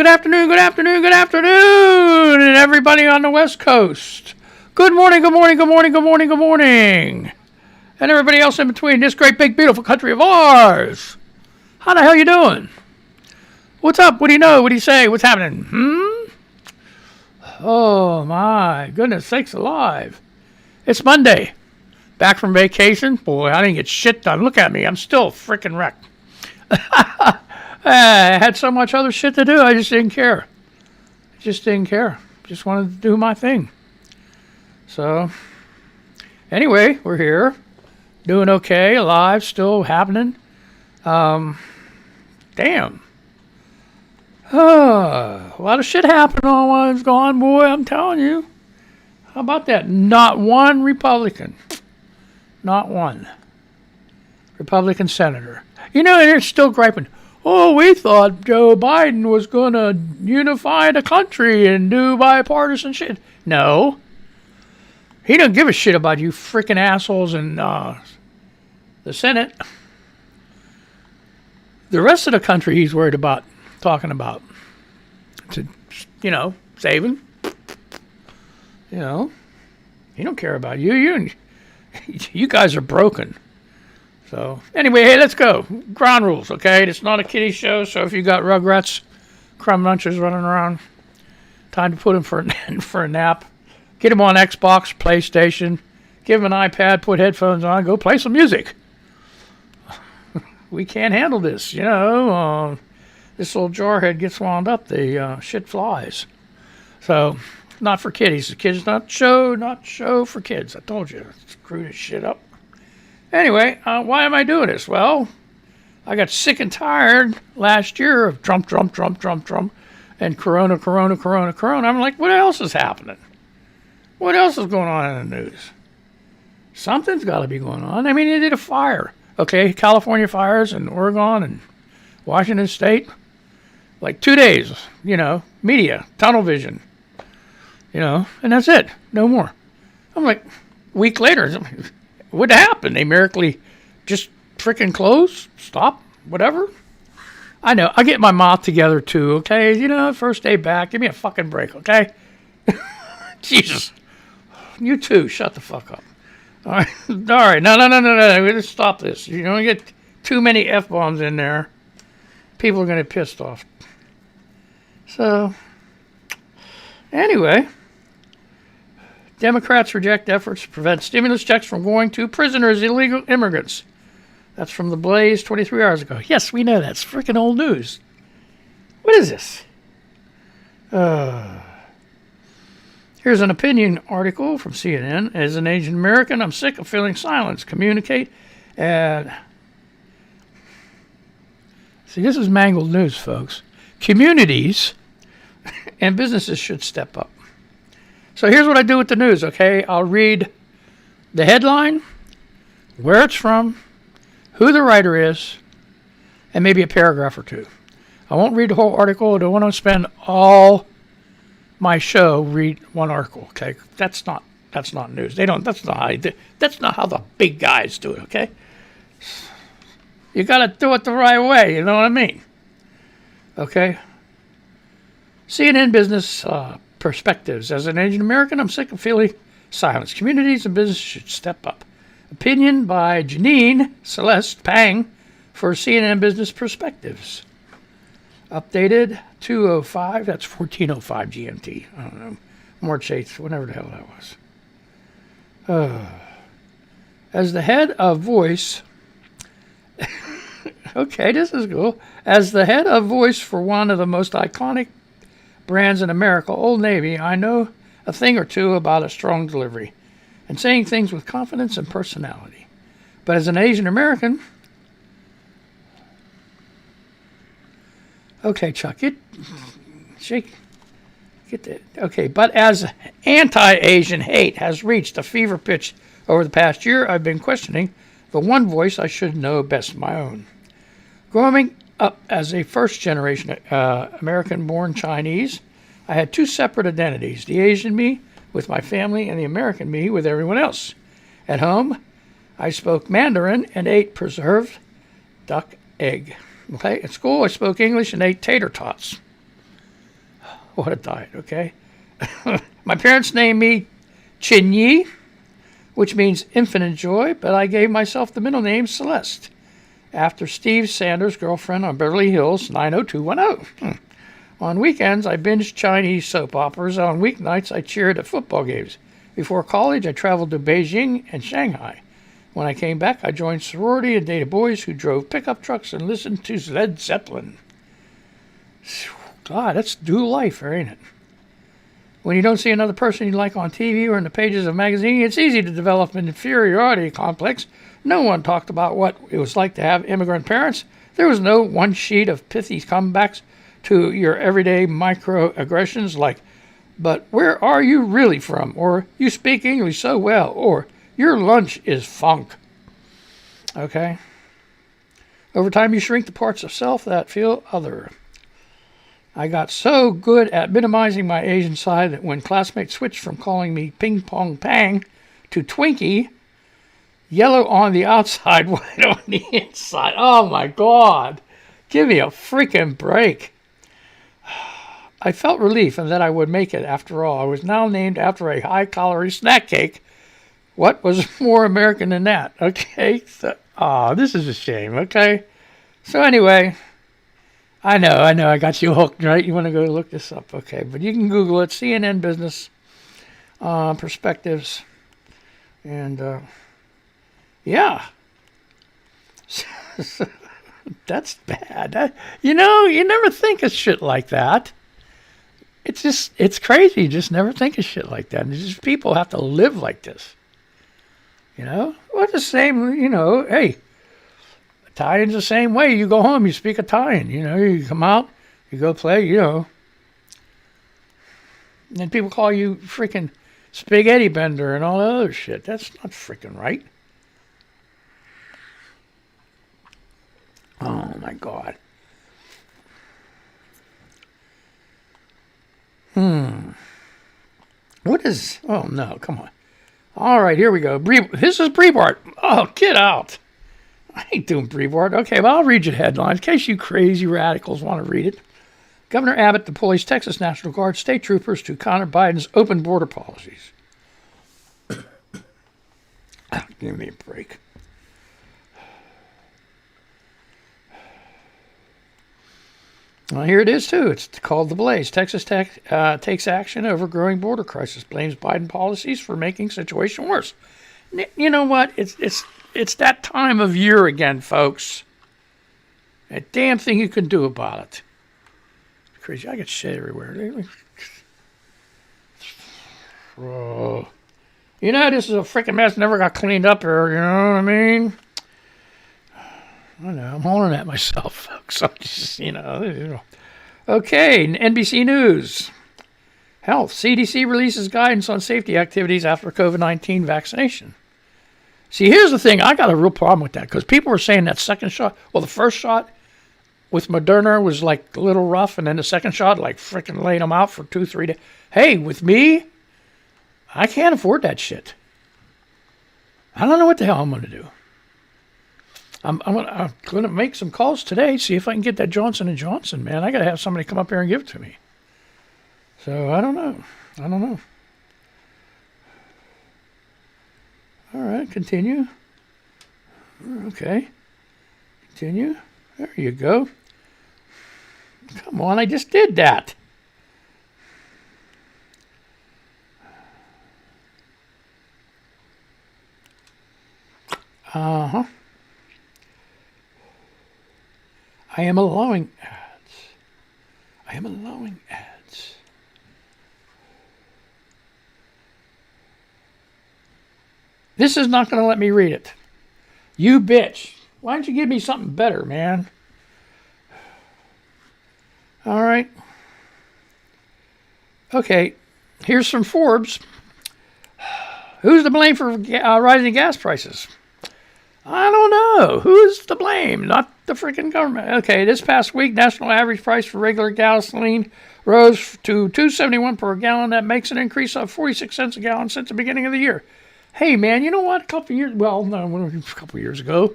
good afternoon, good afternoon, good afternoon, and everybody on the West Coast. Good morning, good morning, good morning, good morning, good morning. And everybody else in between this great, big, beautiful country of ours. How the hell you doing? What's up? What do you know? What do you say? What's happening? Oh, my goodness sakes alive. It's Monday. Back from vacation. Boy, I didn't get shit done. Look at me. I'm still freaking wrecked. I had so much other shit to do, I just didn't care. Just wanted to do my thing. So, anyway, we're here. Doing okay, alive, still happening. Damn. A lot of shit happened while I was gone, boy, I'm telling you. How about that? Not one Republican. Not one. Republican senator. You know, they're still griping. Oh, we thought Joe Biden was going to unify the country and do bipartisan shit. No. He don't give a shit about you freaking assholes in the Senate. The rest of the country he's worried about, talking about. To, saving. He don't care about you. You guys are broken. So, anyway, hey, let's go. Ground rules, okay? It's not a kiddie show, so if you got Rugrats, crumb munchers running around, time to put them for a nap. Get them on Xbox, PlayStation, give them an iPad, put headphones on, go play some music. We can't handle this, this little jarhead gets wound up, the shit flies. So, not for kiddies. The kids not show for kids. I told you, screw this shit up. Anyway, why am I doing this? Well, I got sick and tired last year of Trump, and Corona. I'm like, what else is happening? What else is going on in the news? Something's got to be going on. I mean, they did a fire. Okay, California fires in Oregon and Washington State. Like 2 days, media, tunnel vision, and that's it. No more. I'm like, a week later, what happened? They miraculously just freaking closed? Stop? Whatever? I know. I get my mouth together too, okay? First day back. Give me a fucking break, okay? Jesus. You too. Shut the fuck up. All right. All right. No. Let's stop this. You get too many F-bombs in there, people are going to get pissed off. So, anyway, Democrats reject efforts to prevent stimulus checks from going to prisoners, illegal immigrants. That's from The Blaze 23 hours ago. Yes, we know that's freaking old news. What is this? Here's an opinion article from CNN. As an Asian American, I'm sick of feeling silence. Communicate and... See, this is Mangled news, folks. Communities and businesses should step up. So here's what I do with the news, okay? I'll read the headline, where it's from, who the writer is, and maybe a paragraph or two. I won't read the whole article. I don't want to spend all my show read one article, okay? That's not news. That's not how the big guys do it, okay? You got to do it the right way, you know what I mean? Okay? CNN Business Perspectives. As an Asian American, I'm sick of feeling silence. Communities and businesses should step up. Opinion by Janine Celeste Pang for CNN Business Perspectives. Updated 2:05. That's 14:05 GMT. I don't know. March 8th, whenever the hell that was. As the head of Voice... Okay, this is cool. As the head of voice for one of the most iconic brands in America, Old Navy, I know a thing or two about a strong delivery and saying things with confidence and personality. But as an Asian American... Okay, Chuck, get that. Okay, but as anti-Asian hate has reached a fever pitch over the past year, I've been questioning the one voice I should know best, my own. Growing up as a first-generation American-born Chinese, I had two separate identities, the Asian me with my family and the American me with everyone else. At home, I spoke Mandarin and ate preserved duck egg. Okay, at school, I spoke English and ate tater tots. What a diet, okay? My parents named me Chinyi, which means infinite joy, but I gave myself the middle name Celeste, after Steve Sanders' girlfriend on Beverly Hills 90210. On weekends, I binged Chinese soap operas. On weeknights, I cheered at football games. Before college, I traveled to Beijing and Shanghai. When I came back, I joined sorority and dated boys who drove pickup trucks and listened to Led Zeppelin. God, that's dual life, ain't it? When you don't see another person you like on TV or in the pages of a magazine, it's easy to develop an inferiority complex. No one talked about what it was like to have immigrant parents. There was no one sheet of pithy comebacks to your everyday microaggressions like, "But where are you really from?" or "You speak English so well," or "Your lunch is funk." Okay? Over time, you shrink the parts of self that feel other. I got so good at minimizing my Asian side that when classmates switched from calling me Ping Pong Pang to Twinkie, yellow on the outside, white on the inside. Oh my God. Give me a freaking break. I felt relief and that I would make it after all. I was now named after a high-calorie snack cake. What was more American than that? Okay. So, this is a shame. Okay. So anyway, I know, I got you hooked, right? You want to go look this up, okay? But you can Google it, CNN Business Perspectives, and yeah, that's bad. You never think of shit like that. It's crazy. You just never think of shit like that. And it's just people have to live like this. Well, the same. Hey. Italian's the same way. You go home, you speak Italian. You come out, you go play, And then people call you freaking spaghetti bender and all that other shit. That's not freaking right. Oh, my God. What is... Oh, no, come on. All right, here we go. This is Breitbart. Oh, get out. I ain't doing Breitbart. Okay, well, I'll read you the headlines in case you crazy radicals want to read it. Governor Abbott deploys Texas National Guard state troopers to counter Biden's open border policies. Give me a break. Well, here it is, too. It's called The Blaze. Texas Tech takes action over growing border crisis, blames Biden policies for making situation worse. You know what? It's that time of year again, folks. A damn thing you can do about it. It's crazy. I get shit everywhere. Oh. This is a freaking mess. Never got cleaned up here. You know what I mean? I know. I'm holding at myself, folks. I'm just, Okay, NBC News. Health. CDC releases guidance on safety activities after COVID-19 vaccination. See, here's the thing. I got a real problem with that because people were saying that second shot, the first shot with Moderna was like a little rough, and then the second shot, like freaking laid them out for 2-3 days. Hey, with me, I can't afford that shit. I don't know what the hell I'm going to do. I'm going to make some calls today, see if I can get that Johnson & Johnson, man. I got to have somebody come up here and give it to me. So I don't know. All right, continue. Okay. Continue. There you go. Come on, I just did that. Uh-huh. I am allowing ads. This is not going to let me read it. You bitch. Why don't you give me something better, man? All right. Okay. Here's from Forbes. Who's to blame for rising gas prices? I don't know. Who's to blame? Not the freaking government. Okay, this past week, national average price for regular gasoline rose to $2.71 per gallon. That makes an increase of 46 cents a gallon since the beginning of the year. Hey, man, you know what? A couple years ago,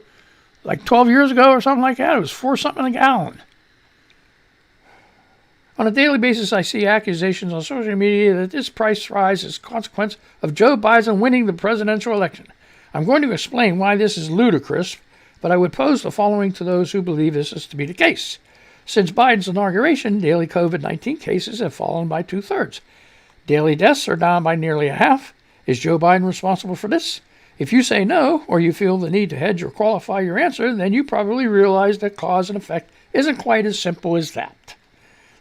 like 12 years ago or something like that, it was $4 something a gallon. On a daily basis, I see accusations on social media that this price rise is a consequence of Joe Biden winning the presidential election. I'm going to explain why this is ludicrous, but I would pose the following to those who believe this is to be the case. Since Biden's inauguration, daily COVID-19 cases have fallen by 2/3. Daily deaths are down by nearly a half. Is Joe Biden responsible for this? If you say no, or you feel the need to hedge or qualify your answer, then you probably realize that cause and effect isn't quite as simple as that.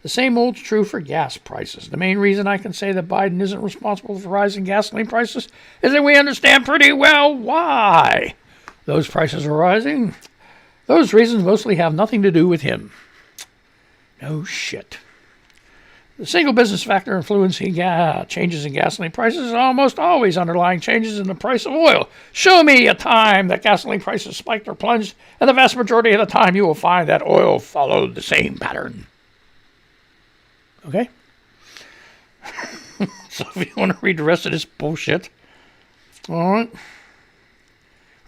The same holds true for gas prices. The main reason I can say that Biden isn't responsible for rising gasoline prices is that we understand pretty well why those prices are rising. Those reasons mostly have nothing to do with him. No shit. The single business factor influencing changes in gasoline prices is almost always underlying changes in the price of oil. Show me a time that gasoline prices spiked or plunged, and the vast majority of the time you will find that oil followed the same pattern. Okay? So if you want to read the rest of this bullshit. All right.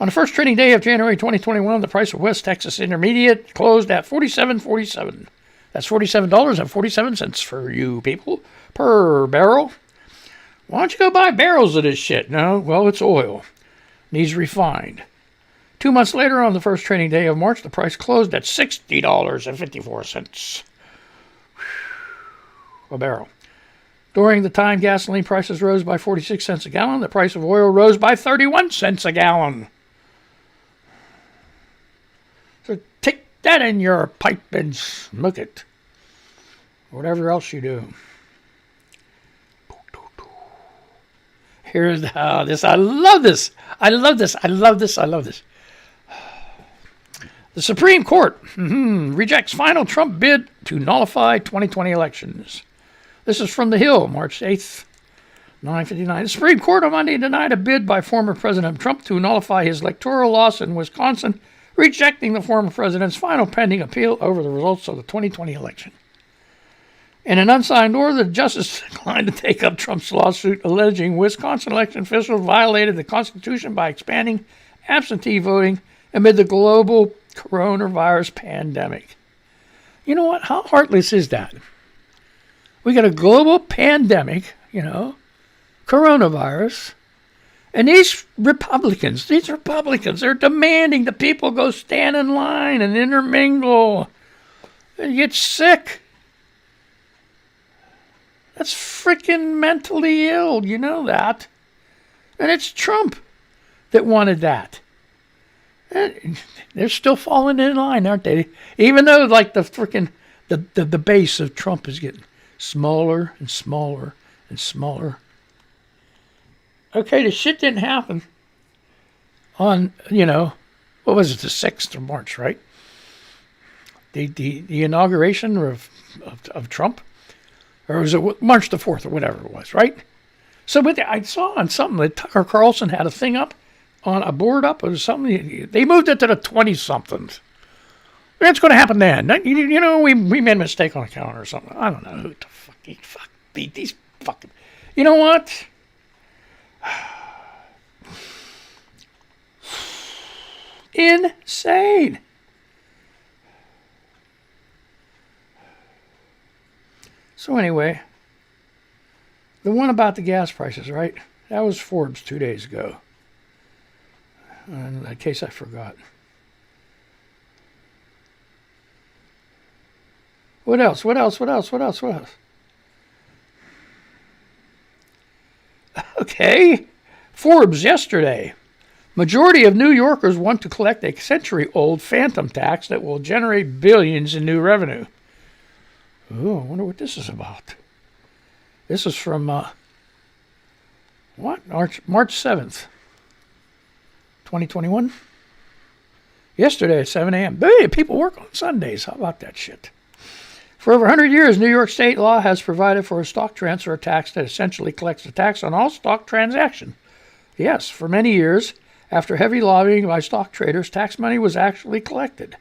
On the first trading day of January 2021, the price of West Texas Intermediate closed at $47.47. That's $47.47 for you people per barrel. Why don't you go buy barrels of this shit? No, well, it's oil. Needs refined. 2 months later, on the first trading day of March, the price closed at $60.54 a barrel. During the time gasoline prices rose by 46 cents a gallon, the price of oil rose by 31 cents a gallon. So take that in your pipe and smoke it. Whatever else you do. Here's this. I love this. I love this. I love this. I love this. The Supreme Court rejects final Trump bid to nullify 2020 elections. This is from The Hill, March 8th, 9:59. The Supreme Court on Monday denied a bid by former President Trump to nullify his electoral loss in Wisconsin, rejecting the former president's final pending appeal over the results of the 2020 election. In an unsigned order, the justice declined to take up Trump's lawsuit, alleging Wisconsin election officials violated the Constitution by expanding absentee voting amid the global coronavirus pandemic. You know what? How heartless is that? We got a global pandemic, coronavirus, and these Republicans, they're demanding the people go stand in line and intermingle and get sick. That's freaking mentally ill, you know that. And it's Trump that wanted that. And they're still falling in line, aren't they? Even though, like, the base of Trump is getting smaller and smaller and smaller. Okay, the shit didn't happen on, what was it, the 6th of March, right? The inauguration of Trump. Or was it March the 4th or whatever it was, right? So I saw on something that Tucker Carlson had a thing up, on a board up or something. They moved it to the 20-somethings. That's going to happen then. We made a mistake on a calendar or something. I don't know who the fuck these fucking... You know what? Insane. So anyway, the one about the gas prices, right? That was Forbes 2 days ago. In case I forgot. What else? Okay. Forbes yesterday. Majority of New Yorkers want to collect a century-old phantom tax that will generate billions in new revenue. Oh, I wonder what this is about. This is from, March 7th, 2021. Yesterday at 7 a.m. Hey, people work on Sundays. How about that shit? For over 100 years, New York state law has provided for a stock transfer tax that essentially collects a tax on all stock transactions. Yes, for many years, after heavy lobbying by stock traders, tax money was actually collected,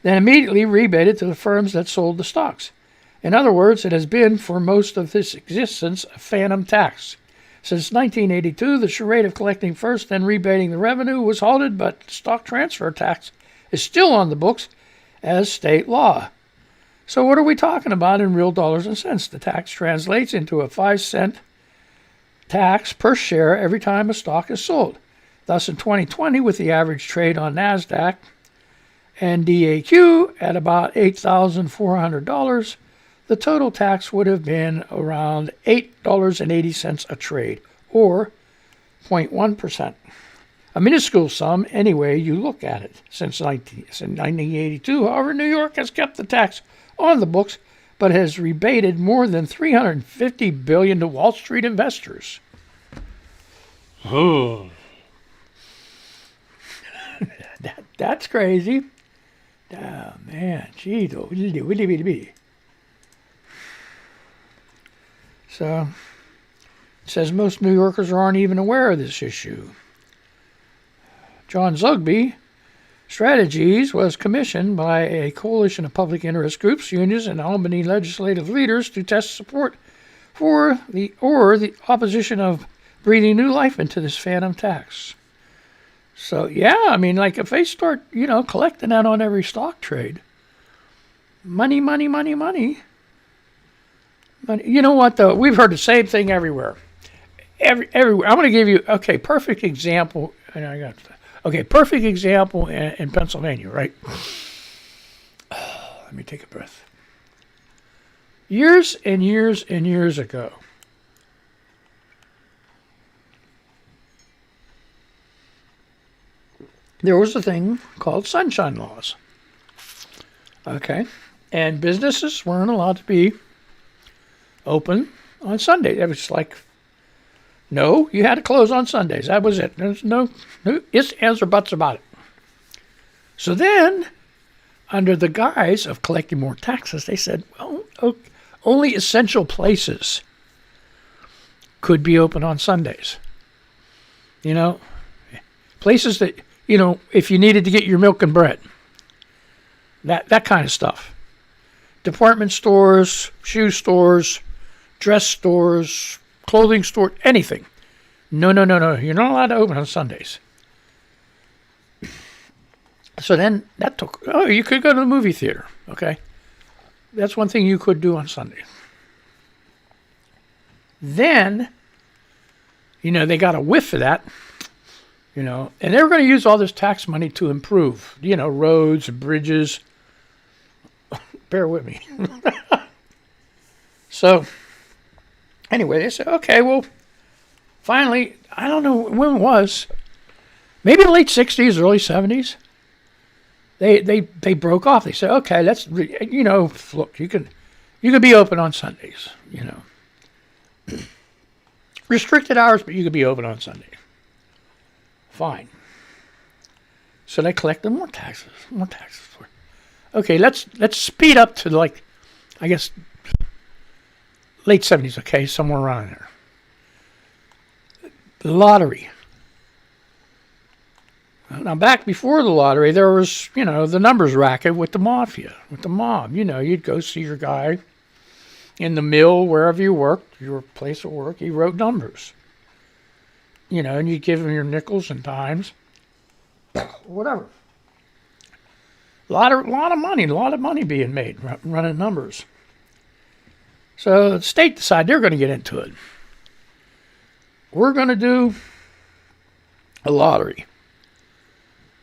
then immediately rebated to the firms that sold the stocks. In other words, it has been, for most of its existence, a phantom tax. Since 1982, the charade of collecting first, then rebating the revenue was halted, but stock transfer tax is still on the books as state law. So what are we talking about in real dollars and cents? The tax translates into a 5-cent tax per share every time a stock is sold. Thus, in 2020, with the average trade on NASDAQ and DAQ at about $8,400, the total tax would have been around $8.80 a trade, or 0.1%. A minuscule sum any way you look at it. Since 1982, however, New York has kept the tax on the books, but has rebated more than $350 billion to Wall Street investors. Oh. That's crazy. Oh, man. Gee, so, it says most New Yorkers aren't even aware of this issue. John Zugby Strategies was commissioned by a coalition of public interest groups, unions, and Albany legislative leaders to test support for the opposition of breathing new life into this phantom tax. So, yeah, I mean, like if they start, collecting that on every stock trade, money. You know what, though? We've heard the same thing everywhere. Everywhere. I'm going to give you, perfect example. Perfect example in Pennsylvania, right? Let me take a breath. Years and years and years ago, there was a thing called sunshine laws. Okay? And businesses weren't allowed to be open on Sunday. It was like, no, you had to close on Sundays. That was it. There's no ifs, ands, or buts about it. So then, under the guise of collecting more taxes, they said, well, only essential places could be open on Sundays. Places that, if you needed to get your milk and bread. That kind of stuff. Department stores, shoe stores, dress stores, clothing store, anything. No. You're not allowed to open on Sundays. So then that you could go to the movie theater, okay? That's one thing you could do on Sunday. Then, they got a whiff of that, and they were going to use all this tax money to improve, roads, bridges. Bear with me. So, anyway, they said, okay, well, finally, I don't know when it was, maybe the late 60s, early 70s, they broke off. They said, okay, let's, look, you can be open on Sundays, Restricted hours, but you could be open on Sunday. Fine. So they collected more taxes. Okay, let's speed up to late 70s, okay, somewhere around there. The lottery. Now, back before the lottery, there was, the numbers racket with the mafia, with the mob. You'd go see your guy in the mill, wherever you worked, your place of work, he wrote numbers. And you'd give him your nickels and dimes, whatever. A lot of money being made running numbers. So the state decided they're going to get into it. We're going to do a lottery.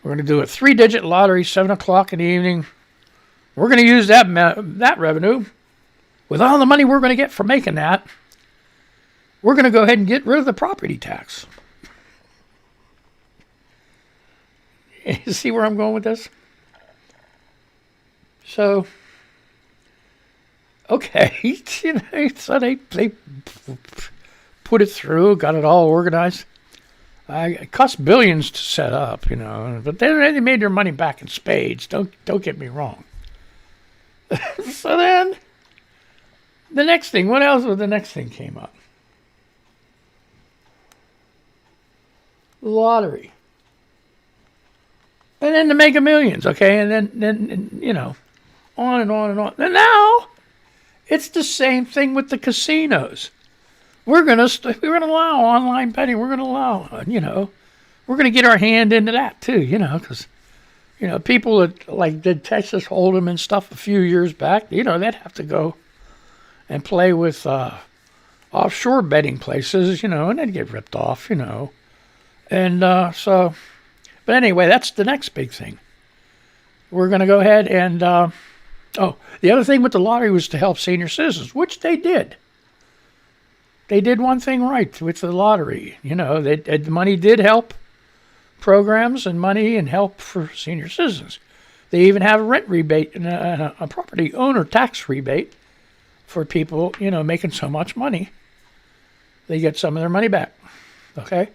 We're going to do a 3-digit lottery, 7 o'clock in the evening. We're going to use that revenue with all the money we're going to get from making that. We're going to go ahead and get rid of the property tax. You see where I'm going with this? So, okay, so they put it through, got it all organized. It cost billions to set up, but they made their money back in spades. Don't get me wrong. So then, the next thing, what else was the next thing came up? The lottery. And then the Mega Millions, okay? And then on and on and on. And now, it's the same thing with the casinos. We're gonna allow online betting. We're gonna allow, we're gonna get our hand into that too, because, You know, people that like did Texas Hold'em and stuff a few years back, you know, they'd have to go and play with offshore betting places, you know, and they'd get ripped off, you know. And so, but anyway, that's the next big thing. We're going to go ahead and, the other thing with the lottery was to help senior citizens, which they did. They did one thing right with the lottery. You know, the money did help programs and money and help for senior citizens. They even have a rent rebate and a property owner tax rebate for people, you know, making so much money. They get some of their money back. Okay?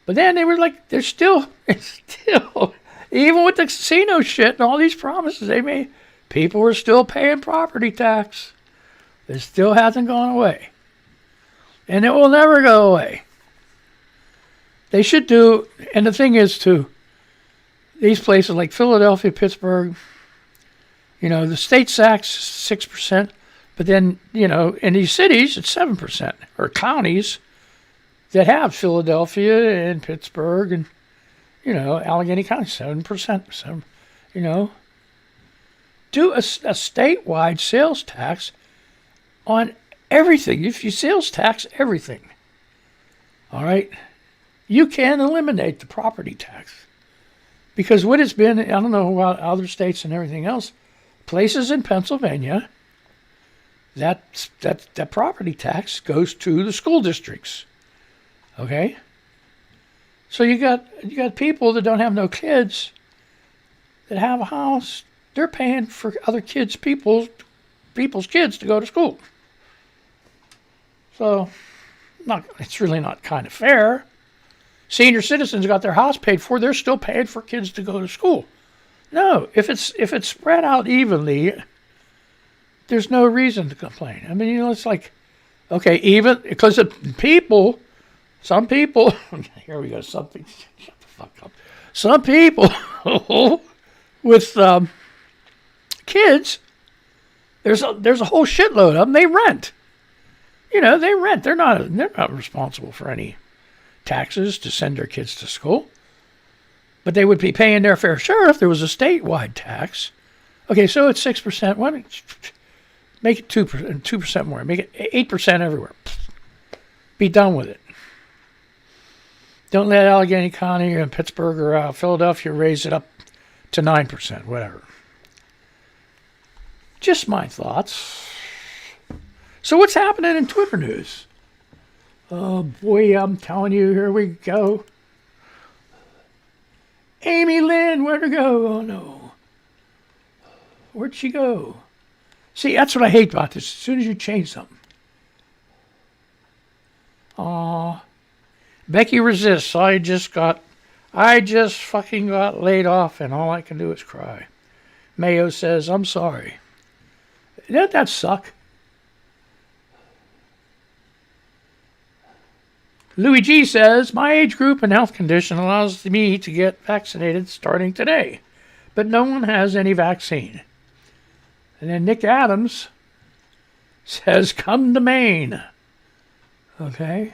But then they were like, it's still, even with the casino shit and all these promises they made, people were still paying property tax. It still hasn't gone away. And it will never go away. They should do, and the thing is too, these places like Philadelphia, Pittsburgh, you know, the state tax 6%, but then, you know, in these cities it's 7%, or counties that have Philadelphia and Pittsburgh and, you know, Allegheny County, 7%. So, you know, do a statewide sales tax on everything. If you sales tax everything, all right, you can eliminate the property tax. Because what it's been, I don't know about other states and everything else, places in Pennsylvania, that property tax goes to the school districts. Okay? So you got people that don't have no kids that have a house, they're paying for other people's kids to go to school. So it's really not kind of fair. Senior citizens got their house paid for, they're still paying for kids to go to school. No, if it's spread out evenly, there's no reason to complain. I mean, you know, it's like, okay, even because some people, here we go, shut the fuck up. Some people with kids, there's a whole shitload of them. They rent. You know, they rent. They're not responsible for any taxes to send their kids to school. But they would be paying their fair share if there was a statewide tax. Okay, so it's 6%. Why don't you make it 2%, 2% more. Make it 8% everywhere. Be done with it. Don't let Allegheny County or Pittsburgh or Philadelphia raise it up to 9%, whatever. Just my thoughts. So what's happening in Twitter news? Oh boy, I'm telling you, here we go. Amy Lynn, where'd her go? Oh no. Where'd she go? See, that's what I hate about this. As soon as you change something. Aw. Becky resists. I just fucking got laid off and all I can do is cry. Mayo says, I'm sorry. Doesn't that suck? Louis G says, my age group and health condition allows me to get vaccinated starting today, but no one has any vaccine. And then Nick Adams says, come to Maine. Okay.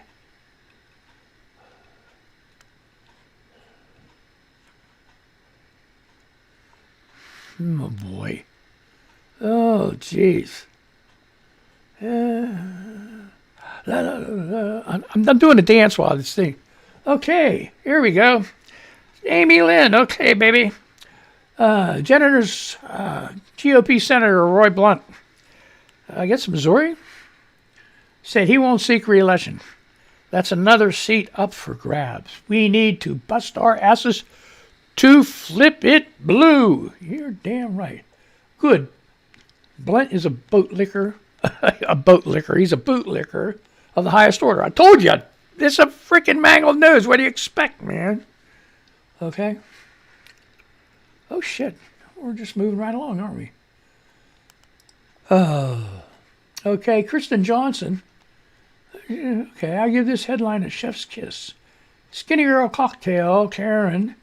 Oh, boy. Oh, jeez. I'm doing a dance while this thing. Okay, here we go. Amy Lynn. Okay, baby. Senators, GOP Senator Roy Blunt, I guess Missouri, said he won't seek re-election. That's another seat up for grabs. We need to bust our asses to flip it blue. You're damn right. Good. Blunt is a bootlicker. A bootlicker. He's a bootlicker of the highest order. I told you. This is a freaking Mangled news. What do you expect, man? Okay. Oh, shit. We're just moving right along, aren't we? Oh. Okay, Kristen Johnson. Okay, I'll give this headline a chef's kiss. Skinny girl cocktail, Karen.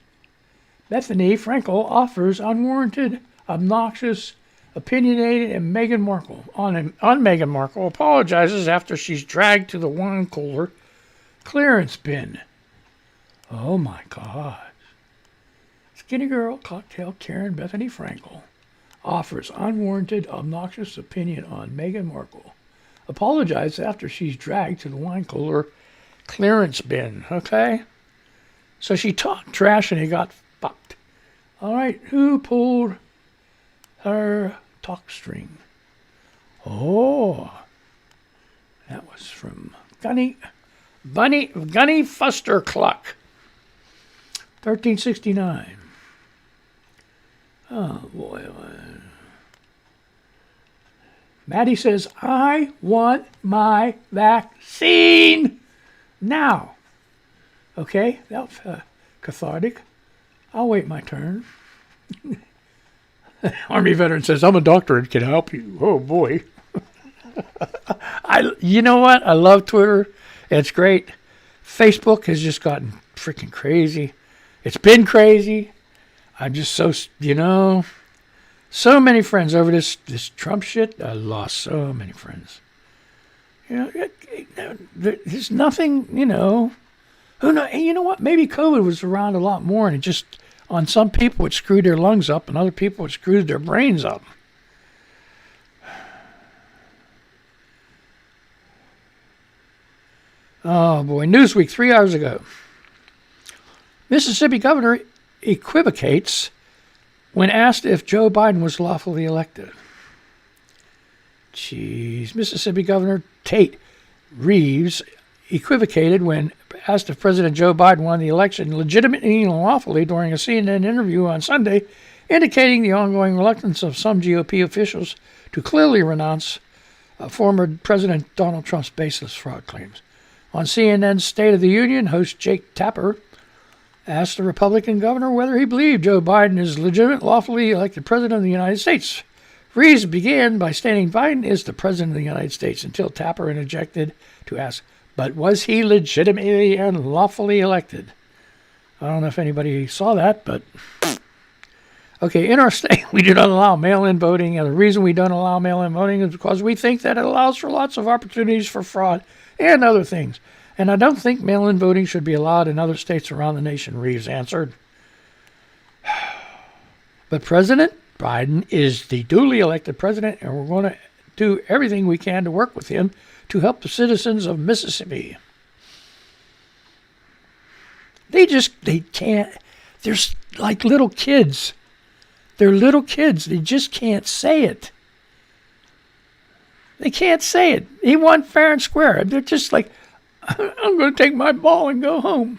Bethany Frankel offers unwarranted, obnoxious, opinionated, and Meghan Markle. On Meghan Markle apologizes after she's dragged to the wine cooler clearance bin. Oh, my God. Skinny Girl Cocktail Karen Bethany Frankel offers unwarranted, obnoxious opinion on Meghan Markle. Apologizes after she's dragged to the wine cooler clearance bin. Okay? So she talked trash and he got fucked. All right, who pulled her talk string? Oh, that was from Gunny Fustercluck, 1369. Oh, boy. Maddie says, I want my vaccine now. Okay, that was cathartic. I'll wait my turn. Army veteran says, I'm a doctor and can help you. Oh, boy. You know what? I love Twitter. It's great. Facebook has just gotten freaking crazy. It's been crazy. I'm just so many friends over this Trump shit. I lost so many friends. There's nothing, who knows? And you know what? Maybe COVID was around a lot more, and it just, on some people, it screwed their lungs up, and other people, it screwed their brains up. Oh, boy. Newsweek, 3 hours ago. Mississippi governor equivocates when asked if Joe Biden was lawfully elected. Jeez. Mississippi Governor Tate Reeves equivocated when asked if President Joe Biden won the election legitimately and lawfully during a CNN interview on Sunday, indicating the ongoing reluctance of some GOP officials to clearly renounce former President Donald Trump's baseless fraud claims. On CNN's State of the Union, host Jake Tapper asked the Republican governor whether he believed Joe Biden is legitimate, lawfully elected president of the United States. Reeves began by stating Biden is the president of the United States until Tapper interjected to ask, but was he legitimately and lawfully elected? I don't know if anybody saw that, but... Okay, in our state, we do not allow mail-in voting, and the reason we don't allow mail-in voting is because we think that it allows for lots of opportunities for fraud and other things. And I don't think mail-in voting should be allowed in other states around the nation, Reeves answered. But President Biden is the duly elected president, and we're going to do everything we can to work with him to help the citizens of Mississippi. They can't. They're like little kids. They're little kids. They just can't say it. They can't say it. He won fair and square. They're just like, I'm going to take my ball and go home.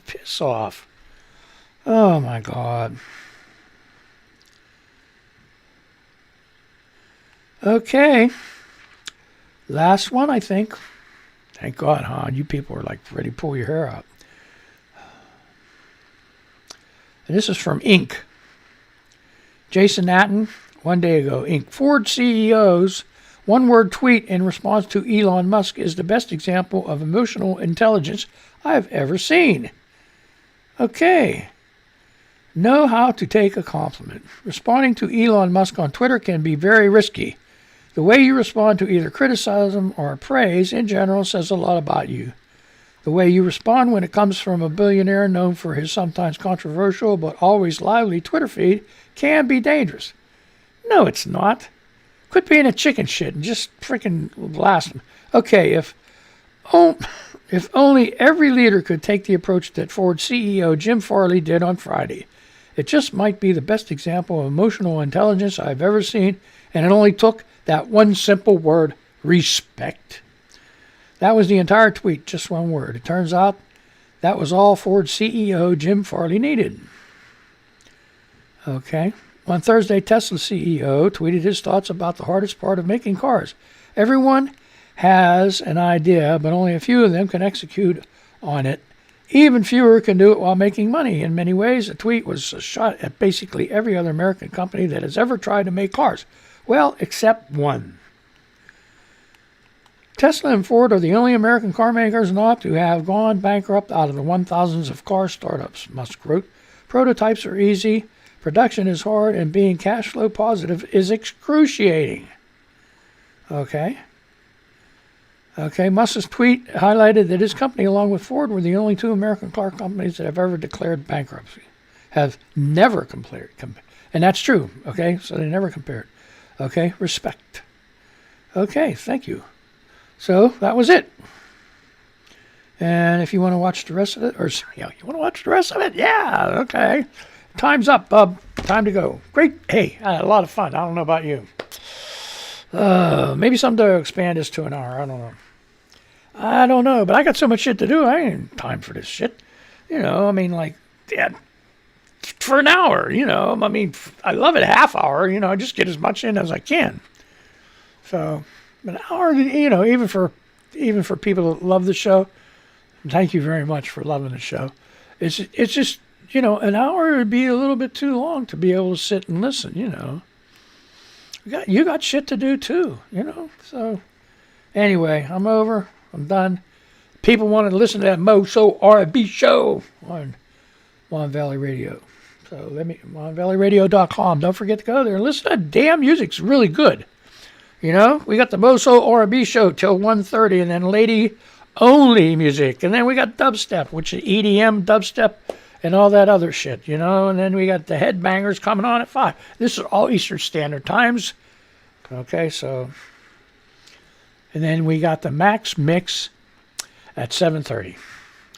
Piss off. Oh, my God. Okay. Last one, I think. Thank God, huh? You people are like ready to pull your hair out. And this is from Inc. Jason Natten, 1 day ago, Inc. Ford CEO's one-word tweet in response to Elon Musk is the best example of emotional intelligence I've ever seen. Okay. Know how to take a compliment. Responding to Elon Musk on Twitter can be very risky. The way you respond to either criticism or praise in general says a lot about you. The way you respond when it comes from a billionaire known for his sometimes controversial but always lively Twitter feed can be dangerous. No, it's not. Quit being a chicken shit and just freaking blast him. Okay, if only every leader could take the approach that Ford CEO Jim Farley did on Friday. It just might be the best example of emotional intelligence I've ever seen, and it only took that one simple word, respect. That was the entire tweet, just one word. It turns out that was all Ford CEO Jim Farley needed. Okay. On Thursday, Tesla CEO tweeted his thoughts about the hardest part of making cars. Everyone has an idea, but only a few of them can execute on it. Even fewer can do it while making money. In many ways, the tweet was a shot at basically every other American company that has ever tried to make cars. Well, except one. Tesla and Ford are the only American car makers not to have gone bankrupt out of the 1,000s of car startups, Musk wrote. Prototypes are easy. Production is hard, and being cash flow positive is excruciating. Okay, Musk's tweet highlighted that his company, along with Ford, were the only two American car companies that have ever declared bankruptcy. have never compared. And that's true, okay? So they never compared. Okay, respect. Okay, thank you. So that was it. And if you want to watch the rest of it, or you want to watch the rest of it? Yeah, okay. Time's up, bub. Time to go. Great. Hey, I had a lot of fun. I don't know about you. Maybe someday I'll expand this to an hour. I don't know, but I got so much shit to do. I ain't time for this shit. I mean, like, yeah, for an hour, I mean, I love it half hour, I just get as much in as I can. So, an hour, even for people that love the show, thank you very much for loving the show. It's just, an hour would be a little bit too long to be able to sit and listen, You got shit to do too, So, anyway, I'm over. I'm done. People want to listen to that Moso R&B show on Mon Valley Radio. So monvalleyradio.com. Don't forget to go there and listen to damn music. It's really good. We got the Moso R&B show till 1:30, and then lady only music. And then we got dubstep, which is EDM, dubstep, and all that other shit, And then we got the headbangers coming on at 5. This is all Eastern Standard Times. Okay, so. And then we got the Max Mix at 7:30.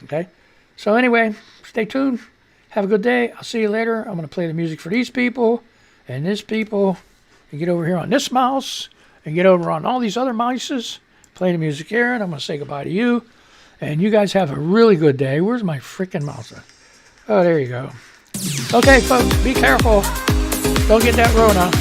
Okay? So anyway, stay tuned. Have a good day. I'll see you later. I'm going to play the music for these people and this people. And get over here on this mouse. And get over on all these other mices. Play the music here. And I'm going to say goodbye to you. And you guys have a really good day. Where's my freaking mouse? Oh, there you go. Okay, folks. Be careful. Don't get that Rona.